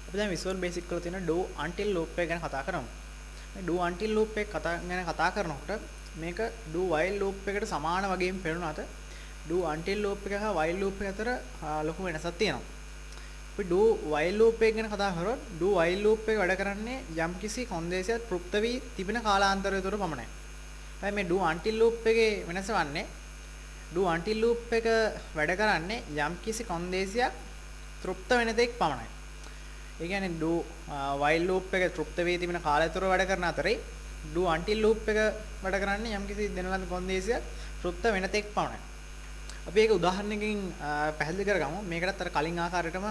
අපි දැන් Visual Basic වල තියෙන do until loop එක ගැන කතා කරමු. මේ do until loop එක ගැන කතා කරනකොට මේක do while loop එකට සමාන වගේම පේනුනාට do until loop එක හා while loop එක අතර ලොකු වෙනසක් තියෙනවා. අපි do while loop එක ගැන කතා කරොත් do while loop එක වැඩ කරන්නේ යම්කිසි කොන්දේසියක් තෘප්ත වී තිබෙන කාලාන්තරය තුළ පමණයි. හැබැයි මේ do until loop එකේ වෙනස වන්නේ do until loop එක වැඩ කරන්නේ යම්කිසි කොන්දේසියක් තෘප්ත වෙන තෙක් පමණයි. ඒ කියන්නේ do while loop එක තෘප්ත වී තිබෙන කාලය තුර වැඩ කරන අතරේ do until loop එක වැඩ කරන්නේ යම්කිසි දෙනලද කොන්දේසියක් තෘප්ත වෙන තෙක් පමණයි. අපි ඒක උදාහරණයකින් පැහැදිලි කරගමු. මේකටත් අර කලින් ආකාරයටම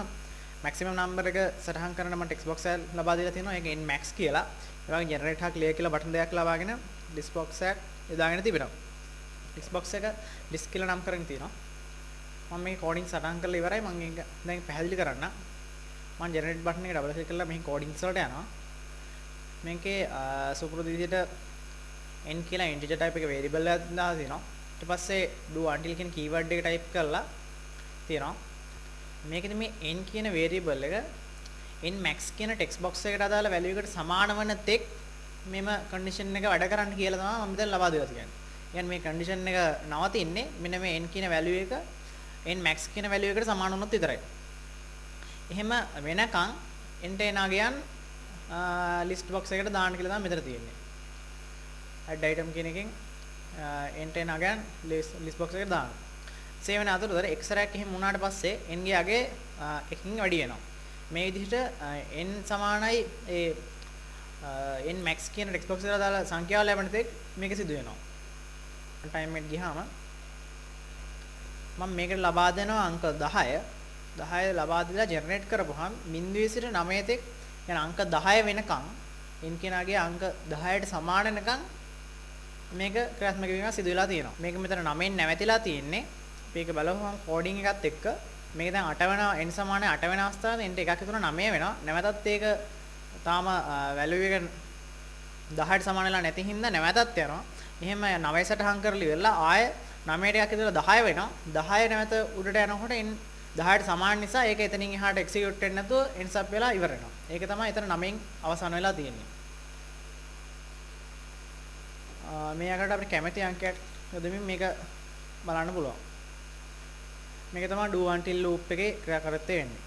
maximum number එක සටහන් කරන්න මම text box එක ලබා දීලා තියෙනවා. ඒක n max කියලා. ඒ වගේ generate හා clear කියලා බටන් දෙකක් ලබාගෙන list box එකක් යොදාගෙන තිබෙනවා. list box එක list කියලා නම් කරගෙන තියෙනවා. මම මේ කෝඩින් සටහන් කරලා ඉවරයි. මම ඒක දැන් පැහැදිලි කරන්න. මම generate button එක double click කරලා මෙහි coordinates වලට යනවා. මේකේ සුපුරුදු විදිහට n කියලා integer type එක variable එකක් දාලා තියෙනවා. ඊට පස්සේ do until කියන keyword එක type කරලා තියෙනවා. මේකෙදි මේ n කියන variable එක n max කියන text box එකට අදාළ value එකට සමාන වන තෙක් මෙම condition එක වැඩ කරන්න කියලා තමයි මම දැන් ලබා දෙලා තියෙන්නේ. කියන්නේ මේ condition එක නවතින්නේ මෙන්න මේ n කියන value එක n max කියන value එකට සමාන වුණොත් විතරයි. එහෙම වෙනකන් enter ගියන් list box එකට දාන්න කියලා තමයි මෙතන තියෙන්නේ. add item කියන එකෙන් enter ගියන් list box එකට දාන්න. save වෙන අතරතුර x සැරයක් එහෙම වුණාට පස්සේ n ගේ අගේ එකකින් වැඩි වෙනවා. මේ විදිහට n සමානයි ඒ n max කියන text box එකට දාලා සංඛ්‍යාව ලැබෙන තෙක් මේක සිදු වෙනවා. time එක ගියාම මම මේකට ලබා දෙනවා අංක 10. 10 ලබා දීලා ජෙනරේට් කරපුවාම 0 සිට 9 තෙක් යන අංක 10 වෙනකන් n කෙනාගේ අංක 10ට සමාන වෙනකන් මේක ක්‍රියාත්මක වීම සිදු වෙලා තියෙනවා. මේක මෙතන 9න් නැවතිලා තියෙන්නේ. මේක බලවම කෝඩින් එකත් එක්ක මේක දැන් 8 වෙන n සමානයි 8 වෙන අවස්ථාවේ n එකක් එකතුන 9 වෙනවා. නැවතත් ඒක තාම වැලියු එක 10ට සමාන වෙලා නැති හින්දා නැවතත් යනවා. එහෙම 9 සටහන් කරලා ඉවරලා ආය 9ට එකක් ඉදලා 10 වෙනවා. 10 නැවත උඩට යනකොට n 10ට සමාන නිසා ඒක එතනින් එහාට එක්සිකියුට් වෙන්නේ නැතුව ends up වෙලා ඉවර වෙනවා. ඒක තමයි එතන 9න් අවසන් වෙලා තියෙන්නේ. මේ අකට අපිට කැමති අංකයක් යොදමින් මේක බලන්න පුළුවන්. මේක තමයි do until loop එකේ ක්‍රියාකාරීත්වය වෙන්නේ.